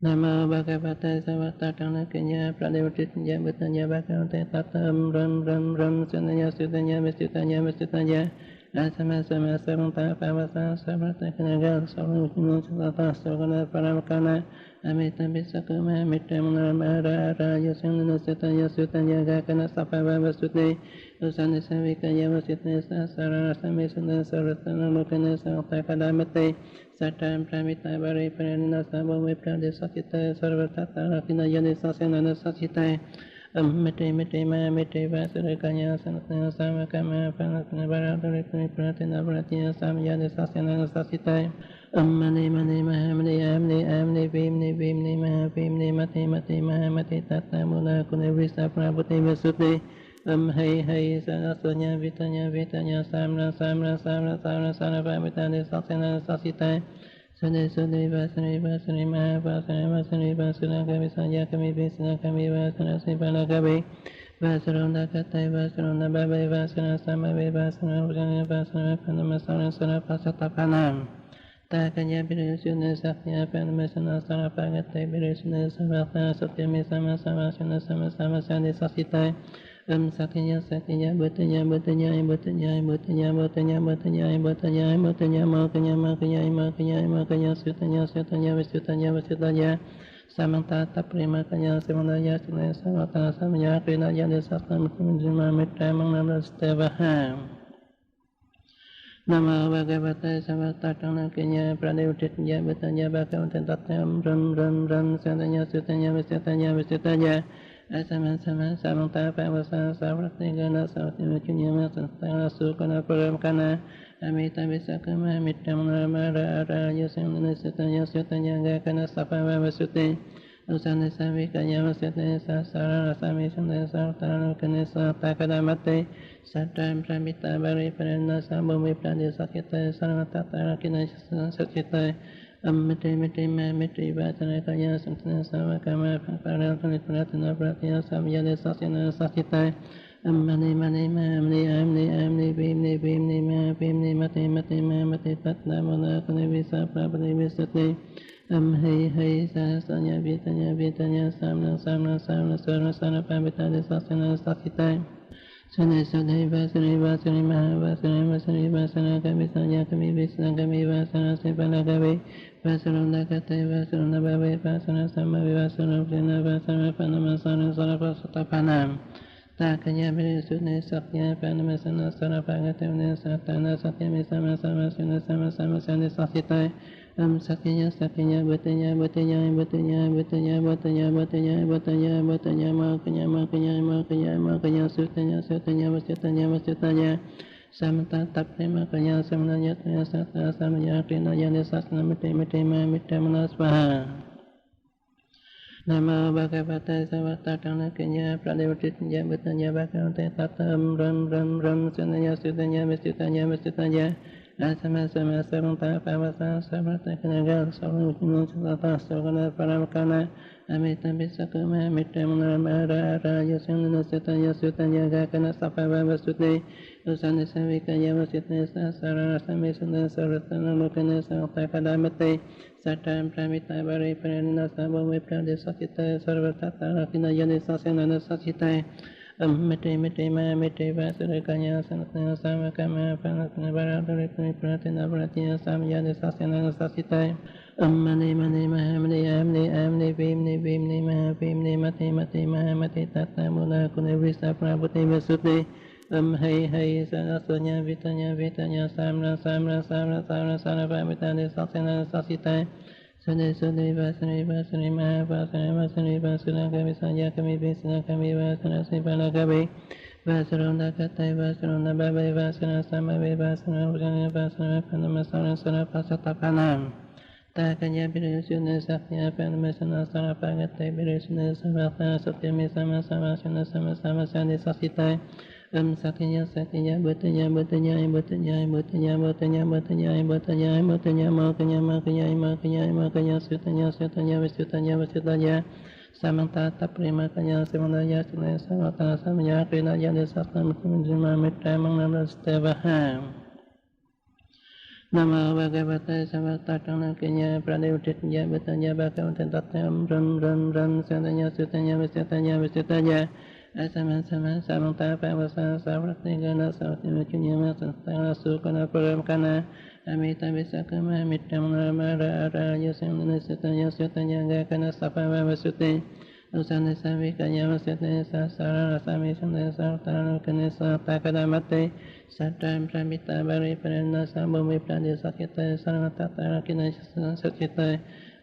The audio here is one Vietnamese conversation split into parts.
Namo Bhagavate Savatatana Kenya Pradevatinya Bhutanya Bhagavate Tatam Ram Ram Ram Sunanya Sudanya Vistitanya Vistitanya Asama Sama Saranta Pavasa Savrata Kanagal Sarvukino Sata Sarvana Paramakana Amita Bisakuma Mitamana Mara Yasana Sitanya Sutanya Gakana Sapava Vasuti Usana Savikaya Vasitna Sara Samisana Saratana Lokana Sarata Kadamate Satam Pramita Bari Pranina Sabo Viprade Sakita Sarvatata Rakina Yadi Sasana Sasita Mete Mete Ma Mete Vasarakanya Sanatana Samakama Panatana Baradari Pratina Pratina Samayadi Sasana Sasita Mani Mani Mahamni Amni Amni Vimni Vimni Mahavimni Mati Mati Mahamati Tata Mula Kunevrisa Prabhuti Vasuti Hey Hey Sarasanya Vitanya Vitanya Samra Samra Samra Samra Samra Pavitani Sasana Sasita Sune Sune Vasani Vasani Mahavasani Vasani Vasana Kami Sanya Kami Visana Kami Vasana Sipana Kami Vasarona Katai Vasarona Babai Vasana Samavi Vasana Vasana Vasana Panamasana Sana Pasatapanam Takanya Birusuna Sakya Panamasana Sana Pagatai Birusuna Samatana Satyami Sama Sama Suna Sama Sama Sani Sasitai Sakya Sakya Bhatanya Bhatanya Bhatanya Bhatanya Bhatanya Bhatanya Bhatanya Bhatanya Makanya Makanya Makanya Makanya Sutanya Sutanya Visutanya Visutanya Samantata Primakanya Simanaya Sinaya Samata Samaya Krina Yadi Sasna Mitra Mitra Mangnam Stevaham Namo Bhagavate Savatatana Kenya Pradevatinya Bhatanya Bhagavate Tatam Ram Ram Ram Sutanya Sutanya Visutanya Visutanya Asama Sama Samanta Pavasa Savrati Gana Savati Muchunyama Santana Sukana Paramkana Amita Visakama Mitamana Mara Ara Yasana Sutanya Sutanya Gakana Sapava Vasuti Usana Savikaya Vasute Sasara Rasami Sundaya Sartana Kanisa Takadamate Satam Pramita Bari Parana Sambhumi Prade Sakita Sarvatata Rakina Sakita Mete Mete Ma Mete Vatana Kaya Santana Savakama Paratana Pratana Pratya Samyade Sasana Sakita Mani Mani Ma Mani Amni Amni Vimni Vimni Ma Vimni Mate Mate Ma Mate Tatna Mala Kune Visa Prabhati Visati Hey Hey Sasanya Vitanya Vitanya Samna Samna Samna Sarna Sarna Pavitani Sasana Sakita Sune Sune Vasani Vasani Mahavasani Vasani Vasana Kami Sanya Kami Visana Kami Vasana Sipana Kami Vasarana Kate Vasarana Bhavi Vasana Samavi Vasana Vina Vasana Panamasana Sarapasatapanam Takanya Sune Sakya Panamasana Sarapagatamne Satana Satyami Sama Sama Suna Sama Sama Sani Sasitai Sakya Sakya Bhatanya Bhatanya Bhatanya Bhatanya Bhatanya Bhatanya Bhatanya Bhatanya Makanya Makanya Makanya Makanya Sutanya Sutanya Vasitanya Vasitanya Samanta Tapre Makanya Samananya Tanya Sata Samanya Krina Yani Sasana Mite Mite Ma Mite Manasvaha Namo Bhagavate Savatatana Kenya Pradevatinya Bhatanya Bhagavate Tatam Ram Ram Ram Sunanya Sudanya Vistitanya Vistitanya Asama Sama Saranta Pavasa Savrata Kanagal Sarvukino Sata Sarvana Paramakana Amita Bisakuma Mitamana Mara Yasana Sitanya Sutanya Gakana Sapava Vasuti Usana Savikaya Vasitna Sara Samisana Saratana Lokana Sarata Kadamate Satam Pramita Bari Pranina Sabo Viprade Sakita Sarvatata Rakina Yadi Sasana Sasita Mete Mete Ma Mete Vasarakanya Sanatana Samakama Panatana Baradari Pratina Pratina Samayadi Sasana Sasita Mani Mani Mahamni Amni Amni Vimni Vimni Mahavimni Mati Mati Mahamati Tata Mula Kunevrisa Prabhuti Vasuti Hey Hey Sarasanya Vitanya Vitanya Samra Samra Samra Samra Samra Pavitani Sasana Sasita Sune Sune Vasani Vasani Mahavasani Vasani Vasana Kami Sanya Kami Visana Kami Vasana Sipana Kami Vasarona Katai Vasarona Babai Vasana Samavi Vasana Vasana Vasana Panamasana Sana Pasatapanam Takanya Birusuna Sakya Panamasana Sana Pagatai Birusuna Samatana Satyami Sama Sama Suna Sama Sama Sani Sasitai Sakya Sakya Bhatanya Bhatanya Bhatanya Bhatanya Bhatanya Bhatanya Bhatanya Bhatanya Makanya Makanya Makanya Makanya Sutanya Sutanya Visutanya Visutanya Samanta Taprimakanya Simanaya Sinaya Samata Samaya Krina Yadi Sasna Mitra Mitra Mangnam Stevaham Namo Bhagavate Savatatana Kenya Pradevutitya Bhatanya Bhagavate Tatyam Ram Ram Ram Satanya Sutanya Visitanya Visitanya Asama Sama Samanta Pavasa Savrati Gana Savati Vichunyama Sastana Sukana Paramkana Amita Visakama Mitam Ramara Ara Yasana Sutanya Sutanya Gakana Sapava Vasuti Usana Savikanya Vasite Sasara Sami Sundaya Sartana Kanisa Takadamate Satam Pramita Bari Parana Sambhumi Pradi Sakita Saranatata Kinashana Sakita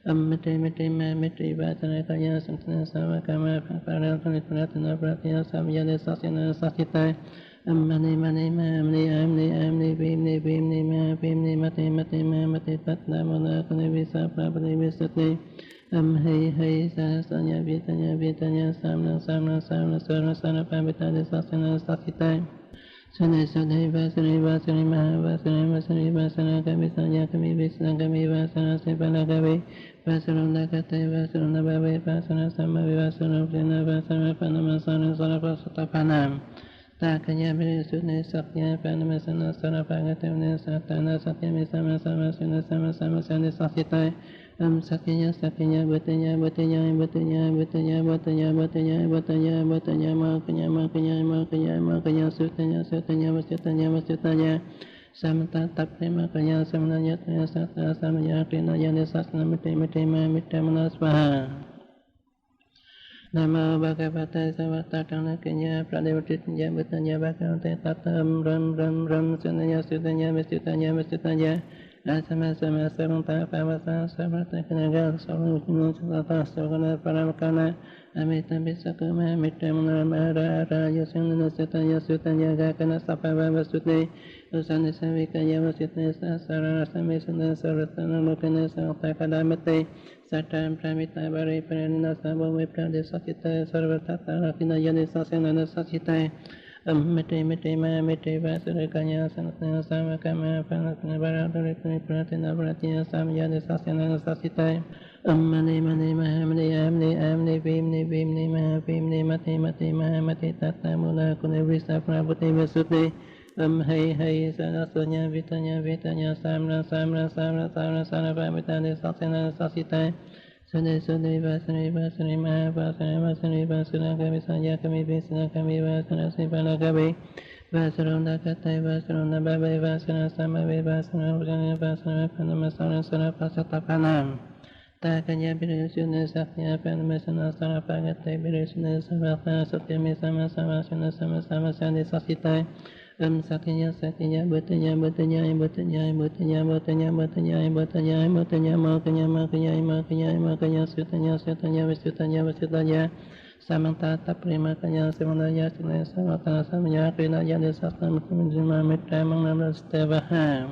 Amate Mate Mamate Vatana Kaya Santana Savakama Paranatana Pratana Pratya Samyade Sasina Sakita Amani Mani Mamni Amni Amni Bimni Bimni Ma Bimni Mate Mate Mamate Tatna Mona Kanavisa Prabhati Visati Hei Hei Sahasanya Vitanya Vitanya Samna Samna Samna Sarna Sana Pambitani Sasana Sakita Sane Sane Vasani Vasani Mahavasani Vasani Vasana Kami Sanya Kami Visana Kami Vasana Sepana Kami Vasana Kate Vasana Bhavi Vasana Sama Vivasana Vina Vasana Panamasana Sarapasata Panam Takanya Virisune Satya Panamasana Sarapagatamne Satana Satya Misama Sama Sina Sama Sama Sani Sasitai Sakyanya Sakyanya Bhatanya Bhatanya Bhatanya Bhatanya Bhatanya Bhatanya Bhatanya Bhatanya Makanya Makanya Makanya Makanya Sutanya Sutanya Vasitanya Vasitanya Samata Tapre Makanya Samananya Tanya Sata Samanya Krina Yani Sasana Mite Mite Ma Mite Manasvaha Namo Bhagavate Savatatana Kenya Pradevutitya Bhatanya Bhagavate Tatam Ram Ram Ram Sutanya Sutanya Vasitanya Vasitanya Asama Sama Samanta Pavasa Savrata Kanagal Savrata Savrata Savrata Paramakana Amita Bisakama Mitamana Mara Yasana Sutanya Sutanya Gakana Sapava Vasuti Usana Savikaya Vasita Sasara Samisana Saratana Lokana Sarata Kadamate Satam Pramita Bari Parana Sabhami Prade Sakita Sarvata Rakina Yani Sasana Sakita Mete Mete Ma Mete Vasura Kanya Sanatana Samakama Panatana Baraduri Pratina Vratina Samyana Sasana Sasitai Mani Mani Mahamni Amni Amni Vimni Vimni Mahavimni Mati Mati Mahamati Tata Mula Kunivisa Prabhuti Vasuti Hei Hei Sanasanya Vitanya Vitanya Samra Samra Samra Samra Samra Pabitani Sasana Sasitai Sade Sade Vasani Vasani Mahavasani Vasani Vasana Kami Sanya Kami Visana Kami Vasana Sipana Kami Vasarona Katai Vasarona Babai Vasana Samavi Vasana Vasana Vasana Panamasana Sana Pasatapanam Takanya Birusuna Sakya Panamasana Sana Pagatai Birusuna Savatana Satyami Sama Sama Sana Sama Sama Sani Sasitai Sakyanya Sakyanya Bhatanya Bhatanya Bhatanya Bhatanya Bhatanya Bhatanya Bhatanya Bhatanya Makanya Makanya Makanya Makanya Sutanya Sutanya Visutanya Visutanya Samanta Tapri Makanya Samanaya Sunaya Samatana Samanya Krina Yadi Sasana Mukhamidima Mitra Mangnam Stevaha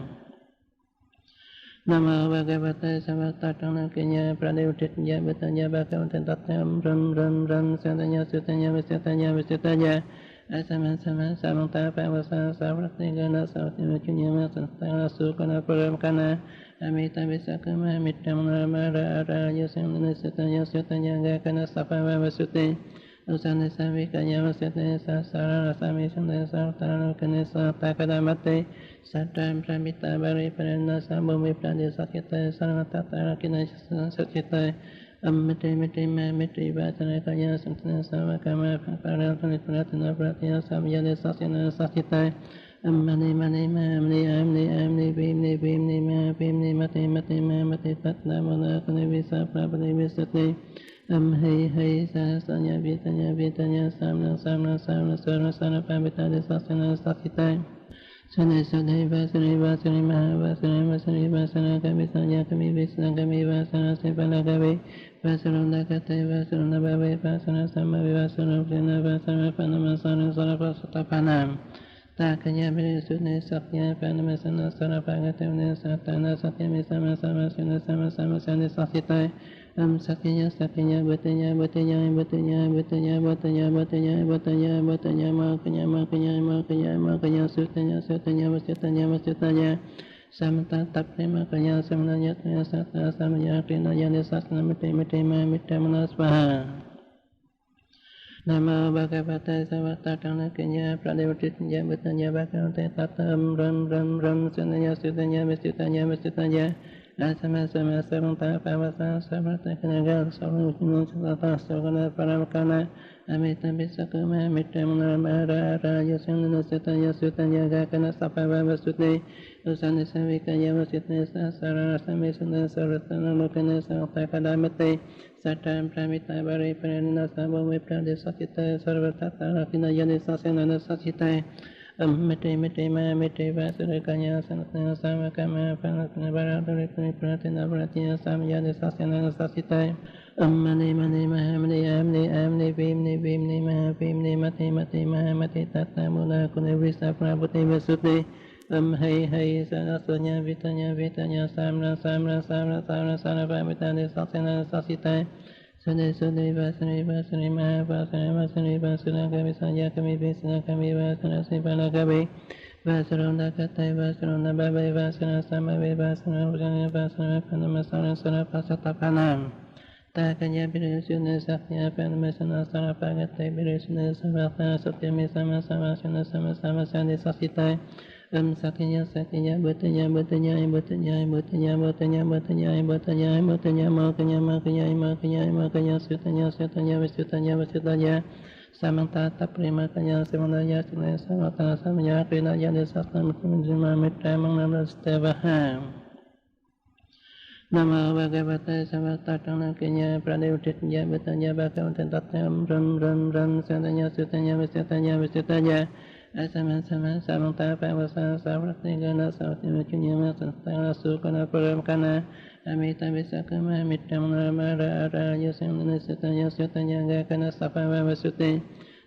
Namo Bhagavate Savatatana Kenya Pradevutitya Bhatanya Bhagavate Tatyam Ram Ram Ram Satanya Sutanya Visitanya Visitanya Asama Sama Samanta Pavasa Savrati Gana Savati Vichunyama Sastana Sukana Paramkana Amita Visakama Mitam Ramara Ara Yasana Sutanya Sutanya Gakana Sapava Vasuti Usana Savikanya Vasite Sasara Sami Sundaya Sartana Kanisa Takadamate Satam Pramita Bari Parana Sambhumi Pradi Sakita Saranatata Kinashana Sakita Mete Mete Ma Mete Vatana Kaya Santana Savakama Paranatana Pratana Pratya Samyade Sasina Sakita Mani Mani Mamni Amni Amni Bimni Bimni Ma Bimni Mate Mate Ma Mate Tatna Mona Kanavisa Prabhati Visati Hei Hei Sahasanya Vitanya Vitanya Samna Samna Samna Sarna Sana Pambitani Sasana Sakita Sane Sane Vasani Vasani Mahavasani Vasani Vasana Kami Sanya Kami Visana Kami Vasana Sepana Kami Vasarona Kate Vasarona Bhavi Vasana Sama Vivasana Vina Vasana Panamasana Sarapasata Panam Takanya Virisune Sakya Panamasana Sarapagatamne Satana Satya Misama Sama Sina Sama Sama Sani Sasitai Sakyanya Sakyanya Bhatanya Bhatanya Bhatanya Bhatanya Bhatanya Bhatanya Bhatanya Bhatanya Makanya Makanya Makanya Makanya Sutanya Sutanya Vasitanya Vasitanya Samanta Tapre Makanya Samananya Tanya Sata Samanya Krina Yani Sasana Mite Mite Ma Mite Manasvaha Namo Bhagavate Savatatana Kenya Pradevatinya Bhutanya Bhagavate Tatam Ram Ram Ram Sundanya Sudanya Vistitanya Vistitanya Asama Sama Sarunta Pavasa Savrata Kanagal Sarunutino Sata Sargana Paramakana Amita Bisakuma Mitamana Mara Raya Sundana Sitanya Sutanya Gakana Sapava Vasuti Usana Savikaya Vasitna Sara Sami Sundana Saratana Lokana Sarata Kadamate Satam Pramita Bari Pranina Sabhami Pradesakita Sarvatata Rakina Yani Sasenana Sasita Mete Mete Ma Mete Vasurakanya Sanatana Samakama Panatana Baradari Pratina Pratina Samayana Sasenana Sasita Mani Mani Mahamani Amni Amni Vimni Vimni Mahavimni Mati Mati Mahamati Tata Mula Kunivisa Prabhuti Vasuti Hey Hey Sanasanya Vitanya Vitanya Samra Samra Samra Samra Samra Pamitani Sasena Sasita Sune Sune Vasani Vasani Mahavasani Vasani Vasana Kami Sanya Kami Visana Kami Vasana Sipana Kami Vasarona Katai Vasarona Babai Vasana Samavi Vasana Vasana Vasana Panamasana Sana Pasatapanam Takanya Birusuna Sakya Panamasana Sana Pagatai Birusuna Savatana Satyami Sama Sama Sana Sama Sama Sani Sasitai Sakya Sakya Bhatanya Bhatanya Bhatanya Bhatanya Bhatanya Bhatanya Bhatanya Bhatanya Makanya Makanya Makanya Makanya Sutanya Sutanya Visutanya Visutanya Samanta Taprima Kanya Simanaya Sinaya Samata Samaya Krina Yadi Sasna Muttamajima Mitra Mangnam Stevaha Nama Bhagavata Savatatana Kenya Pradevatinya Bhatanya Bhagavata Tatyam Ram Ram Ram Sutanya Sutanya Visutanya Visutanya Asama Sama Samanta Pavasa Savrati Gana Savati Muchunyama Sastana Sukana Paramkana Amita Visakama Mitamana Mara Araya Sandana Sutanya Sutanya Gakana Sapava Vasuti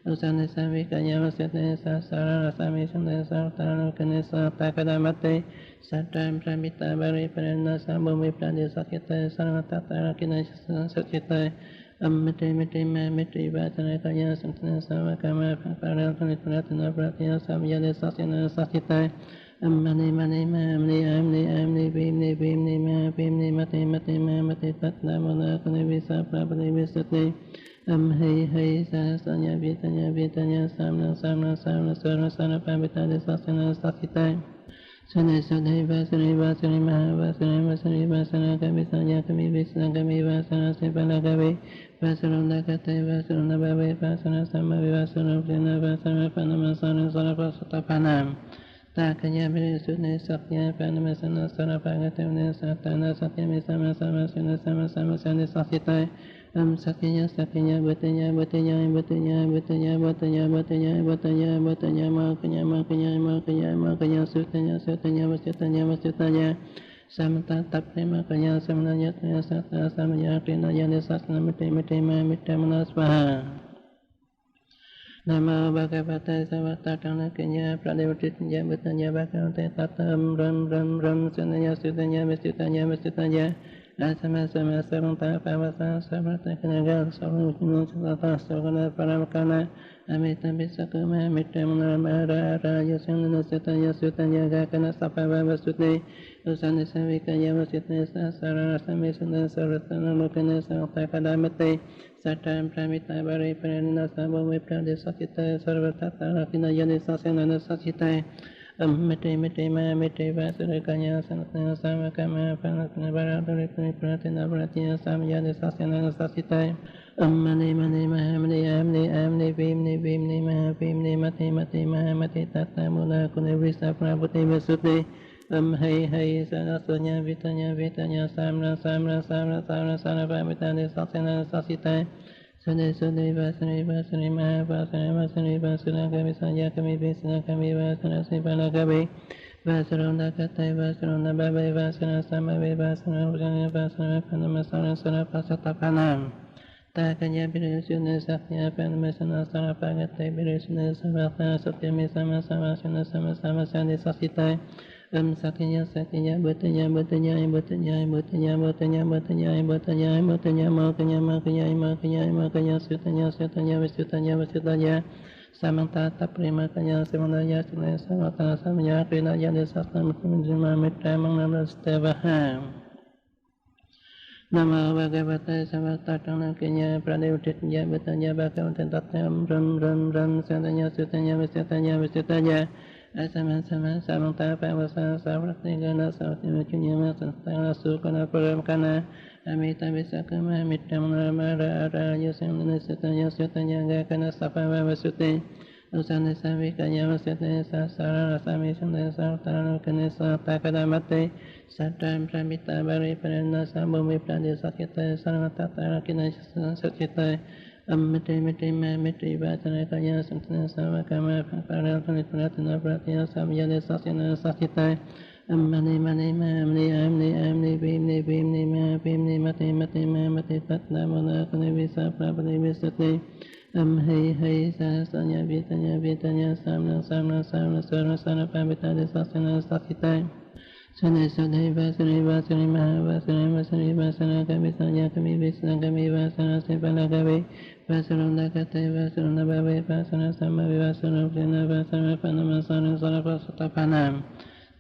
Usana Savikaya Vasute Sasara Rasami Sundana Sartana Kanesa Takadamate Satam Pramita Bari Parana Sambhumi Prade Sakita Sarvatata Rakina Sakita Mete Mete Ma Mete Vatana Kaya Santana Samakama Paratana Pratana Pratya Samyade Sasena Sasita Mani Mani Ma Mani Amni Amni Vimni Vimni Ma Vimni Mate Mate Ma Mate Tatna Mala Kane Visa Prabhati Visate Hey Hey Sasanya Vitanya Vitanya Samna Samna Samna Sarna Sana Pabitade Sasena Sasita Sane Sane Vasani Vasani Mahavasani Vasani Vasana Kami Sanya Kami Visana Kami Vasana Sipana Kami Vasaruna Kate Vasaruna Bhavi Vasana Samavi Vasana Vina Vasana Panamasana Sarapasata Panam Takanya Virisune Sakya Panamasana Sarapagatamne Satana Satyami Sama Sama Sina Sama Sama Sani Sasitai Sakya Sakya Bhatanya Bhatanya Bhatanya Bhatanya Bhatanya Bhatanya Bhatanya Bhatanya Makanya Makanya Makanya Makanya Sutanya Sutanya Vasitanya Vasitanya Samanta Taprima Kanya Samananya Tanya Sata Samanya Krina Yani Sasana Mite Mite Ma Mite Manasvaha Namo Bhagavate Savatatana Kenya Pradevatinya Bhutanya Bhagavate Tatam Ram Ram Ram Sundanya Sudanya Vistitanya Vistitanya Asama Sama Sarunta Pavasa Savrata Kanagal Sarunutino Sata Sargana Paramakana Amita Bisakuma Mitamana Mara Raya Sundana Sitanya Sutanya Gakana Sapava Vasuti Usana Savikaya Vasitna Sara Sami Sundana Saratana Lokana Sarata Kadamate Satam Pramita Bari Pranina Sabhami Pradesakita Sarvatata Rakina Yani Sasenana Sasita Mete Mete Ma Mete Vasurakanya Sanatana Samakama Panatana Baradari Pratina Pratina Samayana Sasenana Sasita Mani Mani Mahamani Amni Amni Vimni Vimni Mahavimni Mati Mati Mahamati Tata Mula Kunivisa Prabhuti Vasuti Hey Hey Sanasanya Vitanya Vitanya Samra Samra Samra Samra Samra Pamitani Sasena Sasita Sune Sune Vasani Vasani Mahavasani Vasani Vasana Kami Sanya Kami Visana Kami Vasana Sipana Kami Vasarona Katai Vasarona Babai Vasana Samavi Vasana Vasana Vasana Panamasana Sana Pasatapanam Takanya Birusuna Sakya Panamasana Sana Pagatai Birusuna Savatana Satyami Sama Sama Sana Sama Sama Sani Sasitai Sakya Sakya Bhatanya Bhatanya Bhatanya Bhatanya Bhatanya Bhatanya Bhatanya Bhatanya Makanya Makanya Makanya Makanya Sutanya Sutanya Visutanya Visutanya Samanta Taprima Kanya Simanaya Sinaya Samata Samaya Krina Yadi Sasna Muttamajima Mitra Mangnam Stevaha Namo Bhagavate Savatatana Kenya Pradevutitya Bhatanya Bhagavate Tatyam Ram Ram Ram Satanya Sutanya Visitanya Visitanya Asama Sama Samanta Pavasa Savrati Gana Savati Muchunyama Santana Sukana Paramkana Amita Visakama Mitam Ramara Araya Sandana Sutanya Sutanya Gakana Sapava Vasuti Usana Savikanya Vasite Sasara Rasami Sundaya Sartana Kanisa Takadamate Satam Pramita Bari Parana Sambhumi Pradi Sakita Sarvatata Rakina Sakita Amiti Miti Miti Vatana Kaya Santana Savakama Paratana Pratana Pratya Samyade Sasina Sakita Mani Mani Mamni Amni Amni Bimni Bimni Ma Bimni Mati Mati Ma Mati Tatna Mana Kani Visa Prabhani Visati Hei Hei Sahasanya Vitanya Vitanya Samna Samna Samna Sarva Sana Pambitadi Sasana Sakita Sane Sane Vasani Vasani Mahavasani Vasani Vasana Kami Sanya Kami Visana Kami Vasana Sipana Kami Vasarunda Kate Vasarunda Bhavi Vasana Sama Vivasana Vina Vasana Panamasana Sarapasata Panam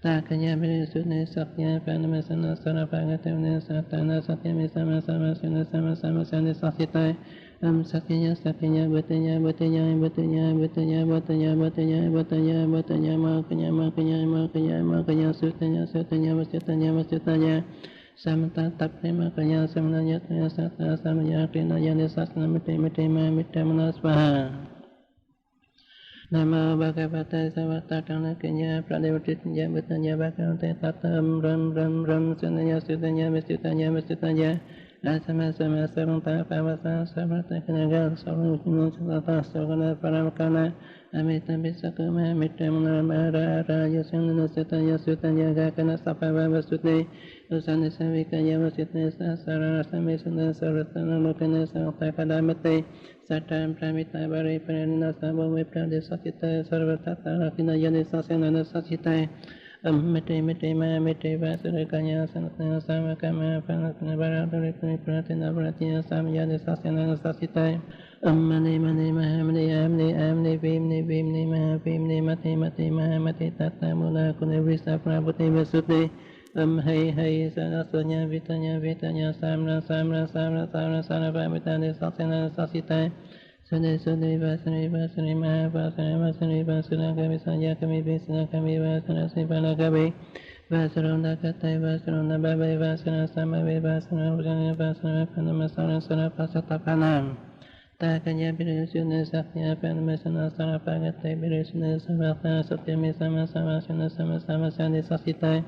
Takanya Virisune Sakya Panamasana Sarapagatamne Satana Satyami Sama Sama Sina Sama Sama Sani Sakitai Sakinya Sakinya Bhatanya Bhatanya Bhatanya Bhatanya Bhatanya Bhatanya Bhatanya Bhatanya Makanya Makanya Makanya Makanya Sutanya Sutanya Vasitanya Vasitanya Samanta Tapre Makanya Samananya Tanya Sata Samanya Krina Yani Sasana Mite Mite Ma Mite Manasvaha Namo Bhagavate Savatatana Kenya Pradevutitya Bhatanya Bhagavate Tatam Ram Ram Ram Sundanya Sutanya Visitanya Visitanya Asama Sama Saranta Pavasa Savrata Kanagal Sarvajuna Sata Sarvana Paramkana Amita Visakama Mitamana Mara Raya Sandana Sitanya Sutanya Gakana Sapava Vasuti Usani Savikaya Vasitya Sasara Sami Sundana Sarvatana Lokana Sarvata Kadamate Satam Pramita Bari Parana Sabhami Prade Sakita Sarvatata Rakina Yani Sasanana Sakita Mite Mite Ma Mite Vasura Kanya Sanatana Samakama Panatana Baradari Pratina Pratina Samyadi Sasanana Sakita Mani Mani Mahamni Amni Amni Vimni Vimni Mahavimni Mati Mati Mahamati Tata Mula Kunivisa Prabhuti Vasuti Hei Hei Sarasanya Vitanya Vitanya Samra Samra Samra Samra Samra Pabitani Sasana Sasita Sade Sade Vasani Vasani Mahavasani Vasani Vasana Kami Sanya Kami Visana Kami Vasana Sipana Kami Vasarona Katai Vasarona Babai Vasana Samavi Vasana Ujana Vasana Panamasana Sana Pasatapanam Takanya Birisuna Sakya Panamasana Sana Pagatai Birisuna Samatana Satyami Sama Sama Suna Sama Sama Sani Sasitai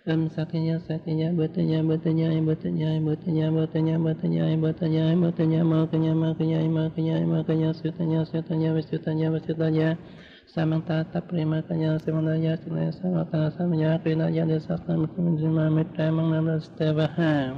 Sakya Sakya Bhatanya Bhatanya Bhatanya Bhatanya Bhatanya Bhatanya Bhatanya Bhatanya Makanya Makanya Makanya Makanya Sutanya Sutanya Visutanya Visutanya Samanta Taprima Kanya Simanaya Sinaya Samata Samaya Krina Yadi Sasna Muttimajima Mitra Mangnam Stevaha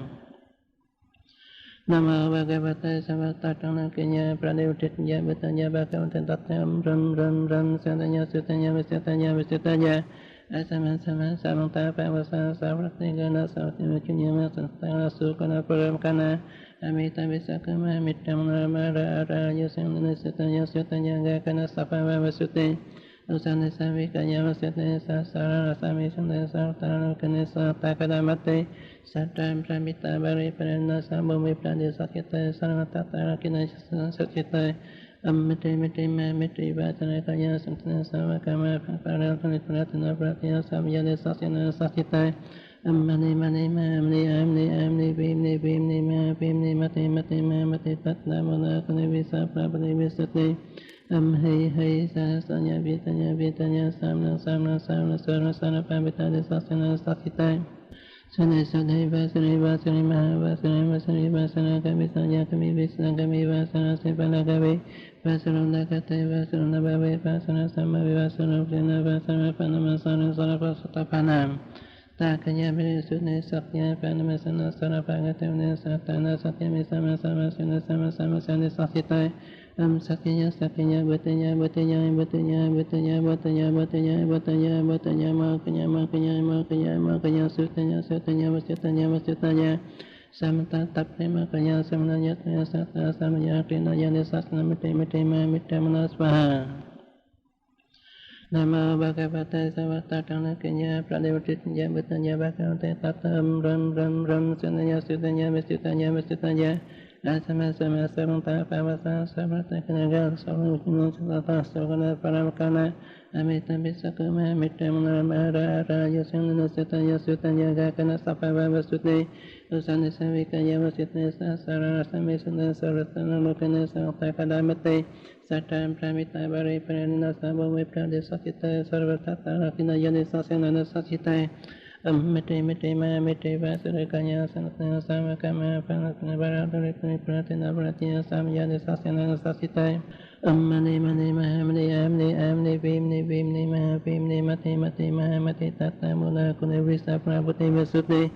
Namo Bhagavate Savatatana Kenya Pradevutitya Bhatanya Bhagavate Tatyam Ram Ram Ram Satanya Sutanya Visitanya Visitanya Asama Sama Samanta Pavasa Savrati Gana Savati Muchunyama Santana Sukana Paramkana Amita Visakama Mitam Ramara Araya Sandana Sutanya Sutanya Gakana Sapava Vasuti Usana Savikanya Vasite Sasara Rasami Sundaya Sartana Kanisa Takadamate Satam Pramita Bari Parana Sambhumi Pradi Sakita Sarvatata Rakina Sakita Miti Miti Ma Miti Vatana Kaya Santana Savakama Paratana Pratana Pratya Samyade Sasina Sakita Mani Mani Mamni Amni Amni Bimni Bimni Ma Bimni Mati Mati Ma Mati Tatna Mana Kani Visa Prabhani Visati Hei Hei Sahasanya Vitanya Vitanya Samna Samna Samna Sarva Sana Pambitadi Sasana Sakita Sane Sade Vasani Vasani Mahavasani Vasani Vasana Kami Sanya Kami Visana Kami Vasana Sipana Kami Vasarunda Kate Vasarunda Bhavi Vasana Samavi Vasana Vina Vasana Panamasana Sarapasata Panam Takanya Virisune Sakya Panamasana Sarapagatamne Satana Satyami Sama Sama Sina Sama Sama Sani Sakitai Sakya Sakya Bhatanya Bhatanya Bhatanya Bhatanya Bhatanya Bhatanya Bhatanya Bhatanya Makanya Makanya Makanya Makanya Sutanya Sutanya Vasitanya Vasitanya Samanta Tapre Makanya Samananya Tanya Sata Samanya Krina Yani Sasana Mite Mite Ma Mite Manasvaha Namo Bhagavate Savatakana Kenya Pradevatinya Bhutanya Bhagavate Tatam Ram Ram Ram Sudanya Sudanya Vistitanya Vistitanya Asama Sama Saranta Pavasa Savatakanaga Salavutino Salata Savana Paramakana Amita Bisakuma Mitamana Mara Yasana Sitanya Sutanya Gakana Sapava Vasuti Usana Savikaya Vasitna Sasara Samisana Saratana Lokana Satakadamate Satam Pramita Bari Pranina Sabhavi Pradesakita Sarvatata Rakina Yadisasana Sasita Mete Mete Ma Mete Vasarakanya Sanatana Samakama Panatana Baradari Pratina Pratina Samyadisasana Sasita Mane Mane Mahamne Amne Amne Vimne Vimne Mahavimne Mate Mate Mahamate Tata Mula Kunavisa Prabhuti Vasuti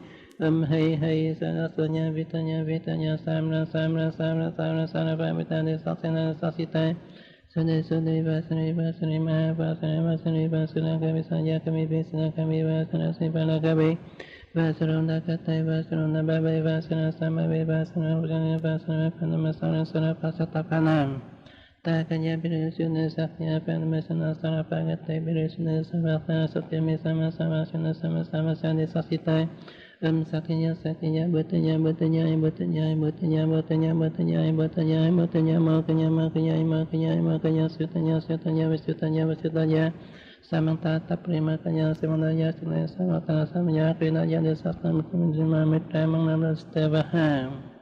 Hey Hey Sarasanya Vitanya Vitanya Samra Samra Samra Samra Samra Vitanya Sasana Sasita Sune Sune Vasani Vasani Mahavasani Vasani Vasana Kami Sanya Kami Visana Kami Vasana Sipana Kami Vasarona Katai Vasarona Babai Vasana Samavi Vasana Ujana Vasana Panamasana Sana Pasatapanam Takanya Birusuna Sakya Panamasana Sana Pagatai Birusuna Samatana Satyami Sama Sama Suna Sama Sama Sani Sasitai Sakya Sakya Bhatanya Bhatanya Bhatanya Bhatanya Bhatanya Bhatanya Bhatanya Bhatanya Makanya Makanya Makanya Makanya Sutanya Sutanya Visutanya Visutanya Samantata Primakanya Simanaya Sinaya Samantana Samaya Krina Yadisasana Mitra Mitra Mangnam Stevaham